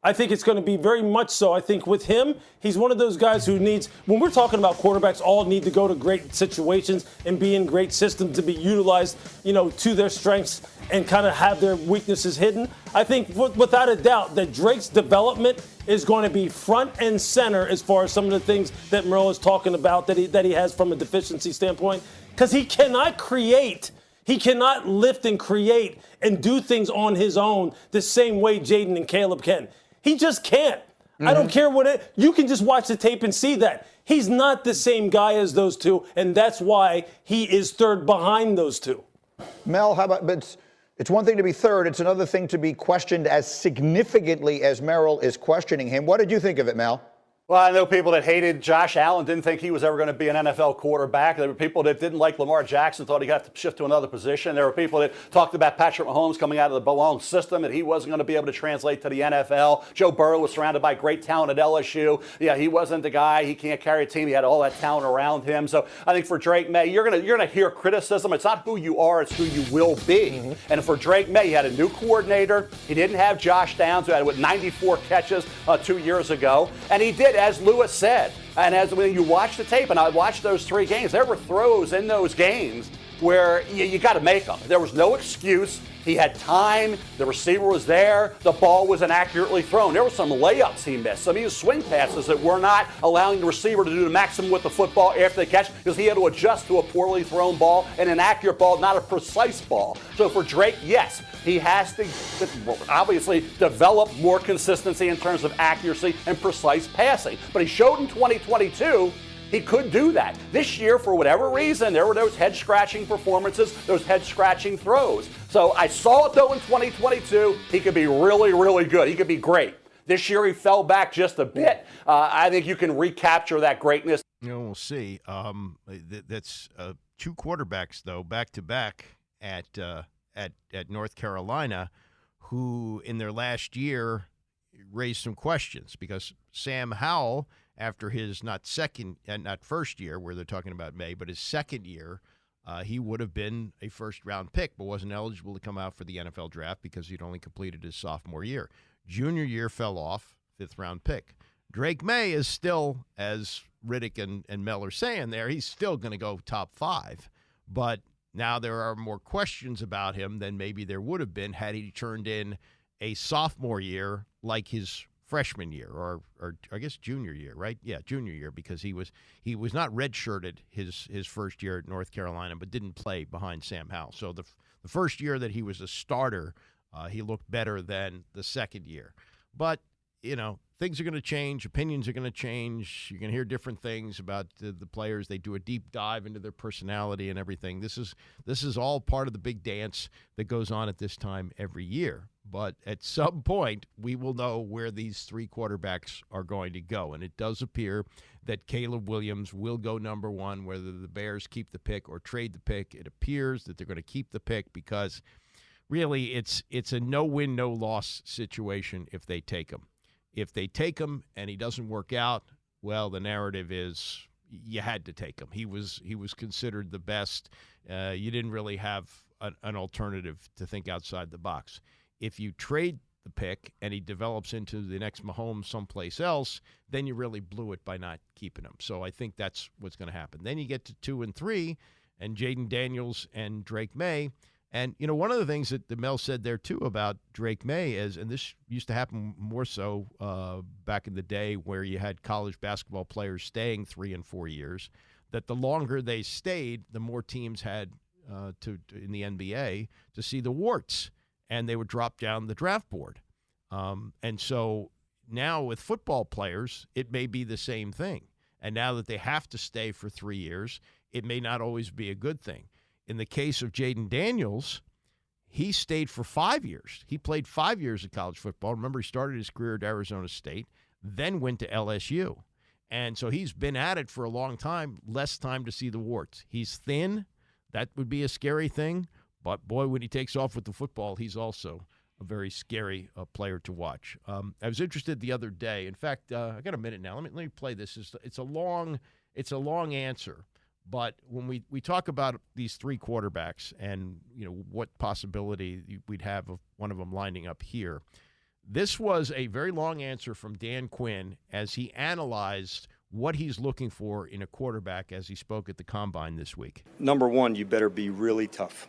I think it's going to be very much so. I think with him, he's one of those guys who needs, when we're talking about quarterbacks, all need to go to great situations and be in great systems to be utilized, to their strengths and kind of have their weaknesses hidden. I think without a doubt that Drake's development is going to be front and center as far as some of the things that Merle is talking about that he has from a deficiency standpoint, because he cannot create. He cannot lift and create and do things on his own the same way Jaden and Caleb can. He just can't. I don't care you can just watch the tape and see that. He's not the same guy as those two, and that's why he is third behind those two. Mel, how about, but it's one thing to be third. It's another thing to be questioned as significantly as Merrill is questioning him. What did you think of it, Mel? Well, I know people that hated Josh Allen, didn't think he was ever going to be an NFL quarterback. There were people that didn't like Lamar Jackson, thought he got to shift to another position. There were people that talked about Patrick Mahomes coming out of the Bologna system, that he wasn't going to be able to translate to the NFL. Joe Burrow was surrounded by great talent at LSU. Yeah, he wasn't the guy. He can't carry a team. He had all that talent around him. So I think for Drake May, you're gonna hear criticism. It's not who you are, it's who you will be. Mm-hmm. And for Drake May, he had a new coordinator. He didn't have Josh Downs, who had 94 catches 2 years ago. And he did, as Lewis said, and as when you watch the tape, and I watched those 3 games, there were throws in those games where you got to make them. There was no excuse. He had time. The receiver was there. The ball was inaccurately thrown. There were some layups he missed. Some of his swing passes that were not allowing the receiver to do the maximum with the football after the catch, because he had to adjust to a poorly thrown ball, an inaccurate ball, not a precise ball. So for Drake, yes, he has to obviously develop more consistency in terms of accuracy and precise passing. But he showed in 2022 he could do that. This year, for whatever reason, there were those head-scratching performances, those head-scratching throws. So I saw it, though, in 2022. He could be really, really good. He could be great. This year, he fell back just a bit. I think you can recapture that greatness. We'll see. That's 2 quarterbacks, though, back-to-back at North Carolina, who in their last year raised some questions, because Sam Howell, after his not first year, where they're talking about May, but his second year, he would have been a first-round pick, but wasn't eligible to come out for the NFL draft because he'd only completed his sophomore year. Junior year fell off, 5th-round pick. Drake May is still, as Riddick and Mel are saying there, he's still going to go top 5. But now there are more questions about him than maybe there would have been had he turned in a sophomore year like his freshman year, or I guess junior year, right? Yeah, junior year, because he was not redshirted his first year at North Carolina, but didn't play behind Sam Howell. So the first year that he was a starter, he looked better than the second year. But things are going to change, opinions are going to change. You're going to hear different things about the players. They do a deep dive into their personality and everything. This is all part of the big dance that goes on at this time every year. But at some point, we will know where these 3 quarterbacks are going to go. And it does appear that Caleb Williams will go number 1, whether the Bears keep the pick or trade the pick. It appears that they're going to keep the pick, because really it's a no-win, no-loss situation if they take him. If they take him and he doesn't work out, well, the narrative is you had to take him. He was considered the best. You didn't really have an alternative to think outside the box. If you trade the pick and he develops into the next Mahomes someplace else, then you really blew it by not keeping him. So I think that's what's going to happen. Then you get to 2 and 3, and Jaden Daniels and Drake May. And, one of the things that Mel said there, too, about Drake May is, and this used to happen more so back in the day where you had college basketball players staying 3 and 4 years, that the longer they stayed, the more teams had in the NBA to see the warts, and they would drop down the draft board. And so now with football players, it may be the same thing. And now that they have to stay for 3 years, it may not always be a good thing. In the case of Jaden Daniels, he stayed for 5 years. He played 5 years of college football. Remember, he started his career at Arizona State, then went to LSU. And so he's been at it for a long time, less time to see the warts. He's thin. That would be a scary thing. But, boy, when he takes off with the football, he's also a very scary player to watch. I was interested the other day. In fact, I got a minute now. Let me play this. It's a long answer. But when we talk about these 3 quarterbacks and what possibility we'd have of one of them lining up here, This was a very long answer from Dan Quinn as he analyzed what he's looking for in a quarterback as he spoke at the Combine this week. Number one, you better be really tough,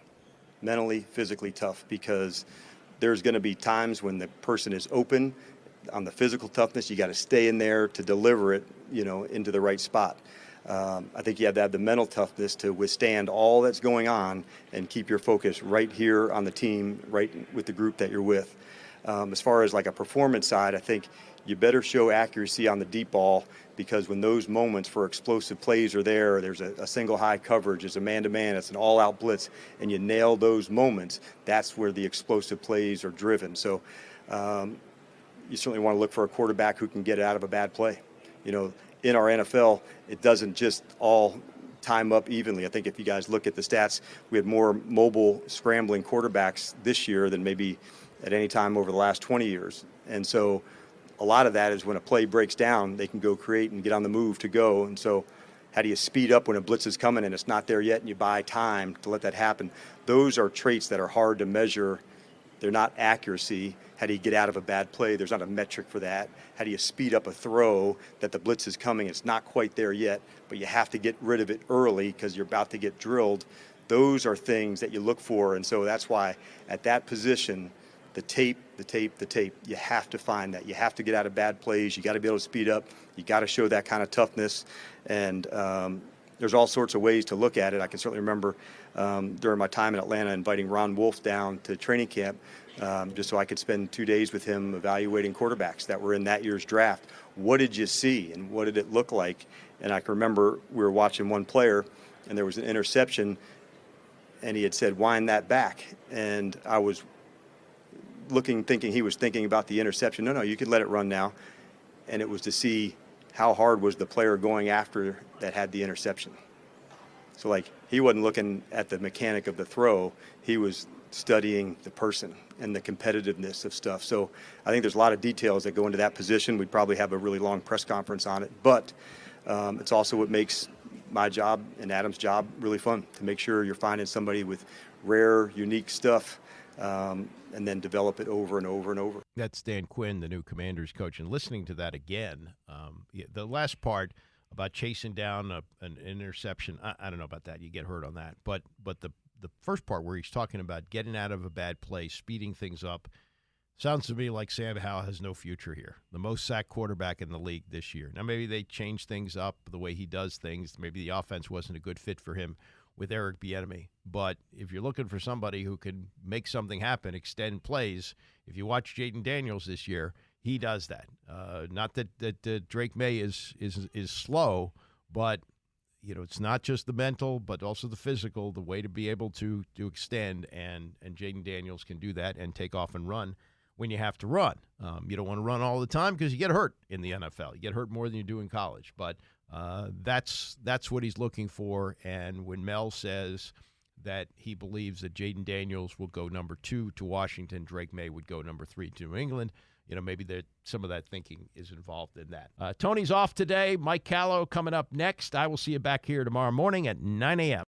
mentally, physically tough, because there's going to be times when the person is open. On the physical toughness, you got to stay in there to deliver it, into the right spot. I think you have to have the mental toughness to withstand all that's going on and keep your focus right here on the team, right with the group that you're with. As far as like a performance side, I think you better show accuracy on the deep ball, because when those moments for explosive plays are there's a single high coverage, there's a man-to-man, it's an all-out blitz, and you nail those moments, that's where the explosive plays are driven. So you certainly want to look for a quarterback who can get out of a bad play. In our NFL, it doesn't just all time up evenly. I think if you guys look at the stats, we had more mobile scrambling quarterbacks this year than maybe at any time over the last 20 years. And so a lot of that is when a play breaks down, they can go create and get on the move to go. And so how do you speed up when a blitz is coming and it's not there yet and you buy time to let that happen? Those are traits that are hard to measure. They're not accuracy. How do you get out of a bad play? There's not a metric for that. How do you speed up a throw that the blitz is coming? It's not quite there yet, but you have to get rid of it early because you're about to get drilled. Those are things that you look for. And so that's why at that position, the tape, you have to find that. You have to get out of bad plays. You got to be able to speed up. You got to show that kind of toughness. And there's all sorts of ways to look at it. I can certainly remember during my time in Atlanta inviting Ron Wolf down to training camp just so I could spend 2 days with him evaluating quarterbacks that were in that year's draft. What did you see and what did it look like? And I can remember we were watching one player and there was an interception and he had said, wind that back. And I was thinking he was thinking about the interception. No, you can let it run now. And it was to see how hard was the player going after that had the interception. So he wasn't looking at the mechanic of the throw. He was studying the person and the competitiveness of stuff. So I think there's a lot of details that go into that position. We'd probably have a really long press conference on it, but it's also what makes my job and Adam's job really fun, to make sure you're finding somebody with rare, unique stuff and then develop it over and over and over. That's Dan Quinn, the new Commanders coach. And listening to that again, the last part about chasing down an interception, I don't know about that. You get hurt on that. But the first part where he's talking about getting out of a bad play, speeding things up, sounds to me like Sam Howell has no future here. The most sacked quarterback in the league this year. Now, maybe they changed things up, the way he does things. Maybe the offense wasn't a good fit for him with Eric Bieniemy. But if you're looking for somebody who can make something happen, extend plays, if you watch Jaden Daniels this year, he does that. Not that Drake May is slow, but it's not just the mental, but also the physical, the way to be able to extend, and Jaden Daniels can do that and take off and run when you have to run. You don't want to run all the time because you get hurt in the NFL. You get hurt more than you do in college, but that's what he's looking for. And when Mel says that he believes that Jaden Daniels will go number 2 to Washington, Drake May would go number 3 to New England, maybe some of that thinking is involved in that. Tony's off today. Mike Callow coming up next. I will see you back here tomorrow morning at 9 a.m.